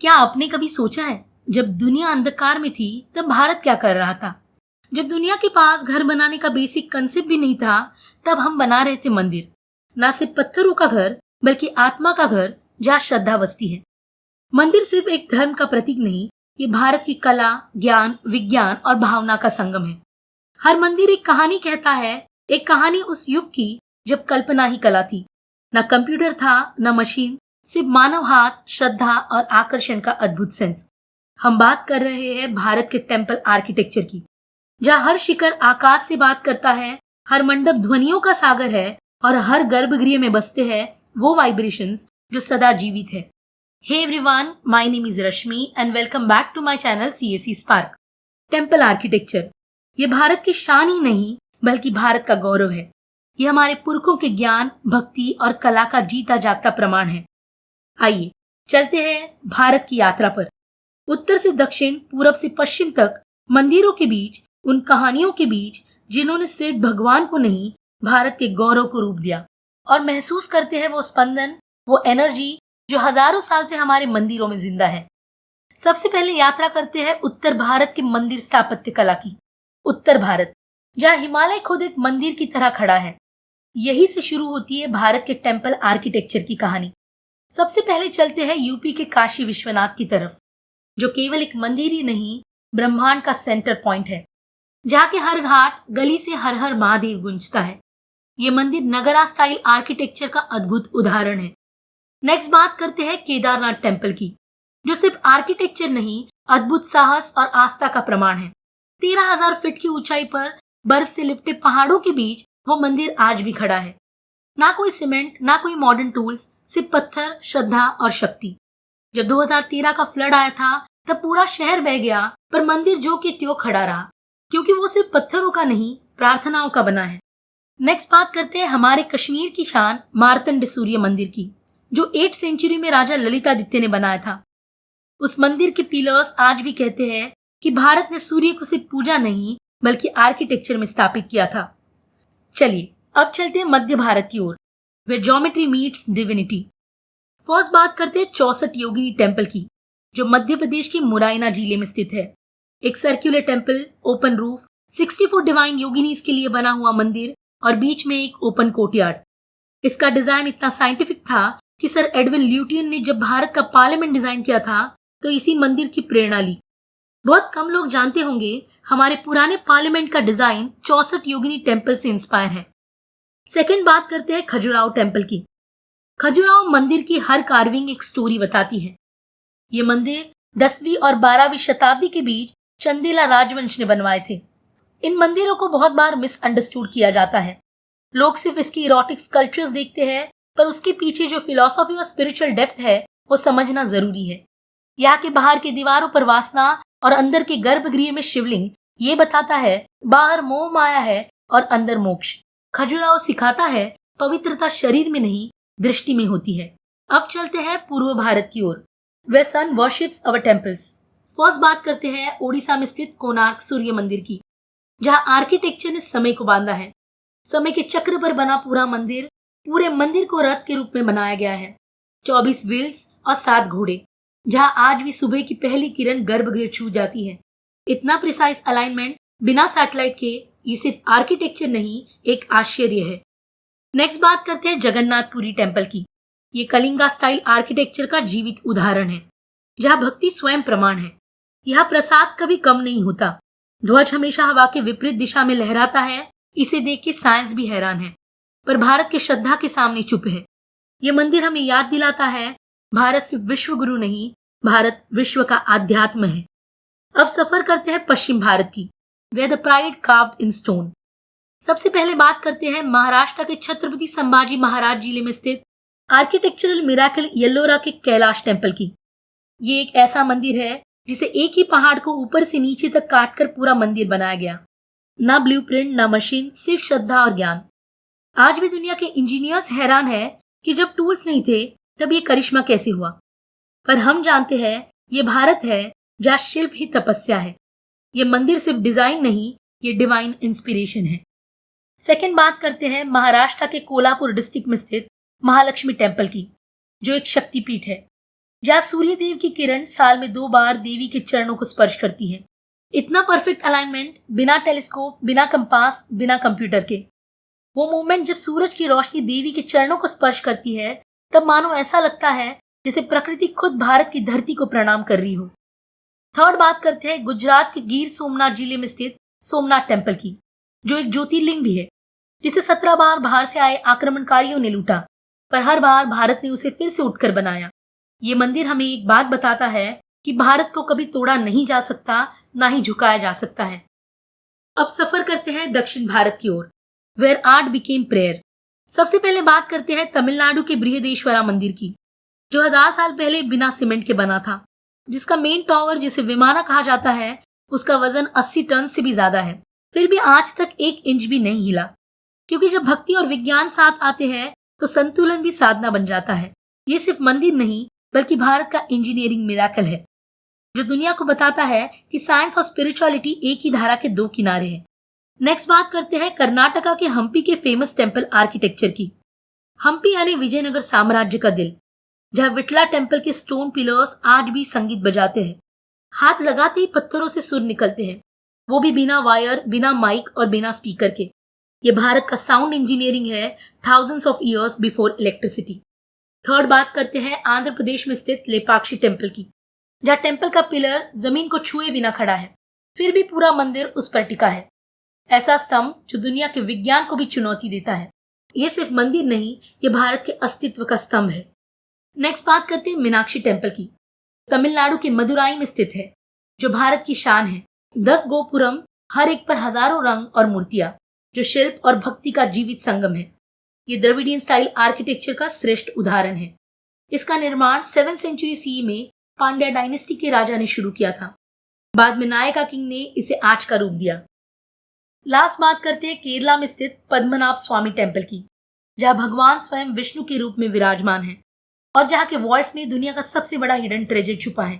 क्या आपने कभी सोचा है, जब दुनिया अंधकार में थी तब भारत क्या कर रहा था? जब दुनिया के पास घर बनाने का बेसिक कंसेप्ट भी नहीं था, तब हम बना रहे थे मंदिर। ना सिर्फ पत्थरों का घर, बल्कि आत्मा का घर, जहाँ श्रद्धा बसती है। मंदिर सिर्फ एक धर्म का प्रतीक नहीं, ये भारत की कला, ज्ञान, विज्ञान और भावना का संगम है। हर मंदिर एक कहानी कहता है, एक कहानी उस युग की जब कल्पना ही कला थी। न कंप्यूटर था, न मशीन, सिर्फ मानव हाथ, श्रद्धा और आकर्षण का अद्भुत सेंस। हम बात कर रहे हैं भारत के टेम्पल आर्किटेक्चर की, जहाँ हर शिखर आकाश से बात करता है, हर मंडप ध्वनियों का सागर है और हर गर्भगृह में बसते हैं वो वाइब्रेशंस जो सदा जीवित है। Hey everyone, my name is Rashmi and welcome back to my channel CSE Spark. Temple architecture ये भारत की शान ही नहीं, बल्कि भारत का गौरव है। ये हमारे पुरखों के ज्ञान, भक्ति और कला का जीता जागता प्रमाण है। आइए चलते हैं भारत की यात्रा पर। उत्तर से दक्षिण, पूरब से पश्चिम तक, मंदिरों के बीच, उन कहानियों के बीच जिन्होंने सिर्फ भगवान को नहीं, भारत के गौरव को रूप दिया। और महसूस करते हैं वो स्पंदन, वो एनर्जी जो हजारों साल से हमारे मंदिरों में जिंदा है। सबसे पहले यात्रा करते हैं उत्तर भारत के मंदिर स्थापत्य कला की। उत्तर भारत, जहाँ हिमालय खुद एक मंदिर की तरह खड़ा है। यही से शुरू होती है भारत के टेम्पल आर्किटेक्चर की कहानी। सबसे पहले चलते हैं यूपी के काशी विश्वनाथ की तरफ, जो केवल एक मंदिर ही नहीं, ब्रह्मांड का सेंटर पॉइंट है, जहाँ के हर घाट, गली से हर हर महादेव गूंजता है। ये मंदिर नगरा स्टाइल आर्किटेक्चर का अद्भुत उदाहरण है। नेक्स्ट बात करते हैं केदारनाथ टेम्पल की, जो सिर्फ आर्किटेक्चर नहीं, अद्भुत साहस और आस्था का प्रमाण है। 13,000 फीट की ऊंचाई पर बर्फ से लिपटे पहाड़ों के बीच वो मंदिर आज भी खड़ा है। ना कोई सीमेंट, ना कोई मॉडर्न टूल्स, सिर्फ पत्थर, श्रद्धा और शक्ति। जब 2013 का फ्लड आया था, तब पूरा शहर बह गया, पर मंदिर जो कि त्यों खड़ा रहा, क्योंकि वो सिर्फ पत्थरों का नहीं, प्रार्थनाओं का बना है। नेक्स्ट बात करते हैं हमारे कश्मीर की शान मार्तंड सूर्य मंदिर की, जो 8th सेंचुरी में राजा ललितादित्य ने बनाया था। उस मंदिर के पिलर्स आज भी कहते हैं कि भारत ने सूर्य को सिर्फ पूजा नहीं, बल्कि आर्किटेक्चर में स्थापित किया था। चलिए अब चलते हैं मध्य भारत की ओर, वे ज्योमेट्री मीट्स डिविनिटी। फर्स्ट बात करते हैं 64 योगिनी टेम्पल की, जो मध्य प्रदेश के मुरैना जिले में स्थित है। एक circular temple, open roof, 64 divine yoginis के लिए बना हुआ मंदिर और बीच में एक ओपन कोर्टयार्ड। इसका डिजाइन इतना साइंटिफिक था कि सर एडविन ल्यूटियन ने जब भारत का पार्लियामेंट डिजाइन किया था, तो इसी मंदिर की प्रेरणा ली। बहुत कम लोग जानते होंगे, हमारे पुराने पार्लियामेंट का डिजाइन 64 योगिनी टेम्पल से इंस्पायर है। सेकेंड बात करते हैं खजुराहो टेम्पल की। खजुराहो मंदिर की हर कार्विंग एक स्टोरी बताती है। ये मंदिर 10वीं और 12वीं शताब्दी के बीच चंदेला राजवंश ने बनवाए थे। इन मंदिरों को बहुत बार मिसअंडरस्टूड किया जाता है। लोग सिर्फ इसकी इरोटिक स्कल्पचर्स देखते हैं, पर उसके पीछे जो फिलॉसफी और स्पिरिचुअल डेप्थ है, वो समझना जरूरी है। यहाँ के बाहर की दीवारों पर वासना और अंदर के गर्भगृह में शिवलिंग ये बताता है, बाहर मोह माया है और अंदर मोक्ष। खजुराहो सिखाता है, पवित्रता शरीर में नहीं, दृष्टि में होती है। अब चलते हैं पूर्व भारत की ओर, वे सन वर्शिप्स अवर टेम्पल्स। फर्स्ट बात करते हैं ओडिशा में स्थित कोणार्क सूर्य मंदिर की, जहाँ आर्किटेक्चर ने समय को बांधा है। समय के चक्र पर बना पूरा मंदिर, पूरे मंदिर को रथ के रूप में बनाया गया है। 24 व्हील्स और 7 घोड़े, जहाँ आज भी सुबह की पहली किरण गर्भगृह छू जाती है। इतना प्रिसाइज अलाइनमेंट बिना सैटेलाइट के, ये सिर्फ आर्किटेक्चर नहीं, एक आश्चर्य है। नेक्स्ट बात करते हैं जगन्नाथपुरी टेम्पल की। ये कलिंगा स्टाइल आर्किटेक्चर का जीवित उदाहरण है, जहाँ भक्ति स्वयं प्रमाण है। यहाँ प्रसाद कभी कम नहीं होता। ध्वज हमेशा हवा के विपरीत दिशा में लहराता है। इसे देख के साइंस भी हैरान है, पर भारत के श्रद्धा के सामने चुप है। ये मंदिर हमें याद दिलाता है, भारत सिर्फ विश्व गुरु नहीं, भारत विश्व का आध्यात्म है। अब सफर करते हैं पश्चिम भारत की, where the pride carved in stone. सबसे पहले बात करते हैं महाराष्ट्र के छत्रपति संभाजी महाराज जिले में स्थित आर्किटेक्चरल मिराकल येल्लोरा के कैलाश टेम्पल की। ये एक ऐसा मंदिर है जिसे एक ही पहाड़ को ऊपर से नीचे तक काटकर पूरा मंदिर बनाया गया। ना ब्लूप्रिंट, ना मशीन, सिर्फ श्रद्धा और ज्ञान। आज भी दुनिया के इंजीनियर्स हैरान है कि जब टूल्स नहीं थे, तब ये करिश्मा कैसे हुआ। पर हम जानते हैं, ये भारत है जहाँ शिल्प ही तपस्या है। ये मंदिर सिर्फ डिजाइन नहीं, ये डिवाइन इंस्पिरेशन है। सेकेंड बात करते हैं महाराष्ट्र के कोल्हापुर डिस्ट्रिक्ट में स्थित महालक्ष्मी टेम्पल की, जो एक शक्तिपीठ है। जहाँ सूर्य देव की किरण साल में 2 बार देवी के चरणों को स्पर्श करती है। इतना परफेक्ट अलाइनमेंट, बिना टेलीस्कोप, बिना कंपास, बिना कंप्यूटर के। वो मूवमेंट जब सूरज की रोशनी देवी के चरणों को स्पर्श करती है, तब मानो ऐसा लगता है जैसे प्रकृति खुद भारत की धरती को प्रणाम कर रही हो। थर्ड बात करते हैं गुजरात के गिर सोमनाथ जिले में स्थित सोमनाथ टेम्पल की, जो एक ज्योतिर्लिंग भी है, जिसे 17 बार बाहर से आए आक्रमणकारियों ने लूटा, पर हर बार भारत ने उसे फिर से उठकर बनाया। ये मंदिर हमें एक बात बताता है कि भारत को कभी तोड़ा नहीं जा सकता, ना ही झुकाया जा सकता है। अब सफर करते हैं दक्षिण भारत की ओर, वेयर आर्ट बिकेम प्रेयर। सबसे पहले बात करते हैं तमिलनाडु के बृहदेश्वरा मंदिर की, जो 1000 साल पहले बिना सीमेंट के बना था, जिसका मेन टॉवर, जिसे विमाना कहा जाता है, उसका वजन 80 टन से भी ज्यादा है। फिर भी आज तक 1 इंच भी नहीं हिला, क्योंकि जब भक्ति और विज्ञान साथ आते हैं तो संतुलन भी साधना बन जाता है। ये सिर्फ मंदिर नहीं, बल्कि भारत का इंजीनियरिंग मिराकल है, जो दुनिया को बताता है कि साइंस और स्पिरिचुअलिटी एक ही धारा के 2 किनारे हैं। नेक्स्ट बात करते हैं कर्नाटका के हम्पी के फेमस टेम्पल आर्किटेक्चर की। हम्पी यानी विजयनगर साम्राज्य का दिल, जहाँ विटला टेम्पल के स्टोन पिलर्स आज भी संगीत बजाते हैं। हाथ लगाते ही पत्थरों से सुर निकलते हैं, वो भी बिना वायर, बिना माइक और बिना स्पीकर के। ये भारत का साउंड इंजीनियरिंग है, thousands of years before electricity. Third बात करते हैं आंध्र प्रदेश में स्थित लेपाक्षी टेम्पल की, जहाँ टेम्पल का पिलर जमीन को छुए बिना खड़ा है, फिर भी पूरा मंदिर उस पर टिका है। ऐसा स्तंभ जो दुनिया के विज्ञान को भी चुनौती देता है। ये सिर्फ मंदिर नहीं, ये भारत के अस्तित्व का स्तंभ है। नेक्स्ट बात करते हैं मीनाक्षी टेम्पल की, तमिलनाडु के मदुराई में स्थित है, जो भारत की शान है। 10 गोपुरम, हर एक पर हजारों रंग और मूर्तियां, जो शिल्प और भक्ति का जीवित संगम है। ये द्रविडियन स्टाइल आर्किटेक्चर का श्रेष्ठ उदाहरण है। इसका निर्माण 7th सेंचुरी CE में पांड्या डायनेस्टी के राजा ने शुरू किया था। बाद में नायका किंग ने इसे आज का रूप दिया। लास्ट बात करते हैं केरला में स्थित पद्मनाभ स्वामी टेम्पल की, जहाँ भगवान स्वयं विष्णु के रूप में विराजमान है और जहाँ के वॉल्ट्स में दुनिया का सबसे बड़ा हिडन ट्रेजर छुपा है।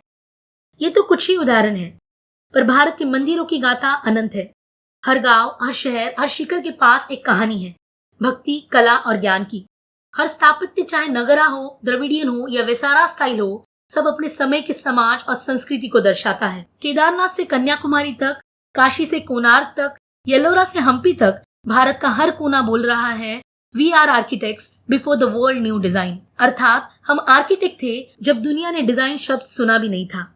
ये तो कुछ ही उदाहरण है, पर भारत के मंदिरों की गाथा अनंत है। हर गांव, हर शहर, हर शिखर के पास एक कहानी है, भक्ति, कला और ज्ञान की। हर स्थापत्य, चाहे नगरा हो, द्रविडियन हो या वेसारा स्टाइल हो, सब अपने समय के समाज और संस्कृति को दर्शाता है। केदारनाथ से कन्याकुमारी तक, काशी से कोणार्क तक, येलोरा से हम्पी तक, भारत का हर कोना बोल रहा है, we are architects before the world knew design. अर्थात हम आर्किटेक्ट थे जब दुनिया ने डिजाइन शब्द सुना भी नहीं था।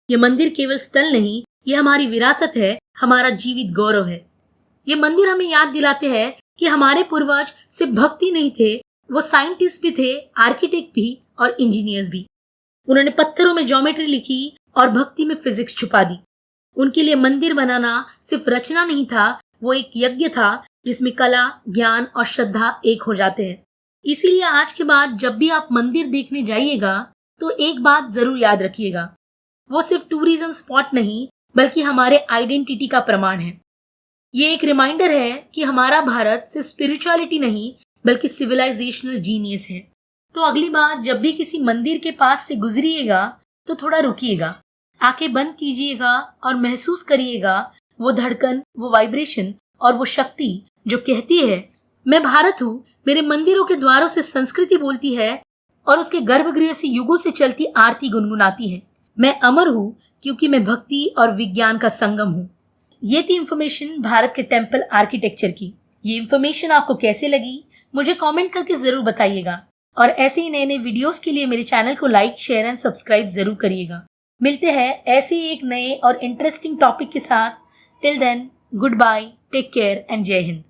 ये मंदिर केवल स्थल नहीं, ये हमारी विरासत है, हमारा जीवित गौरव है। ये मंदिर हमें याद दिलाते हैं कि हमारे पूर्वज सिर्फ भक्ति नहीं थे, वो साइंटिस्ट भी थे, आर्किटेक्ट भी और इंजीनियर्स भी। उन्होंने पत्थरों में ज्योमेट्री लिखी और भक्ति में फिजिक्स छुपा दी। उनके लिए मंदिर बनाना सिर्फ रचना नहीं था, वो एक यज्ञ था जिसमें कला, ज्ञान और श्रद्धा एक हो जाते हैं। इसीलिए आज के बाद जब भी आप मंदिर देखने जाइएगा तो एक बात जरूर याद रखिएगा, वो सिर्फ टूरिज्म स्पॉट नहीं, बल्कि हमारे आइडेंटिटी का प्रमाण है। ये एक रिमाइंडर है कि हमारा भारत सिर्फ स्पिरिचुअलिटी नहीं, बल्कि सिविलाइजेशनल जीनियस है। तो अगली बार जब भी किसी मंदिर के पास से गुजरिएगा तो थोड़ा रुकिएगा, आंखें बंद कीजिएगा और महसूस करिएगा वो धड़कन, वो वाइब्रेशन और वो शक्ति जो कहती है, मैं भारत हूँ, मेरे मंदिरों के द्वारों से संस्कृति बोलती है और उसके गर्भगृह से युगों से चलती आरती गुनगुनाती है। मैं अमर हूँ क्योंकि मैं भक्ति और विज्ञान का संगम हूँ। ये थी इंफॉर्मेशन भारत के टेम्पल आर्किटेक्चर की। ये इंफॉर्मेशन आपको कैसे लगी मुझे कमेंट करके जरूर बताइएगा, और ऐसे ही नए नए वीडियोस के लिए मेरे चैनल को लाइक, शेयर एंड सब्सक्राइब जरूर करिएगा। मिलते हैं ऐसे ही एक नए और इंटरेस्टिंग टॉपिक के साथ। Till then, good bye, take care and जय हिंद।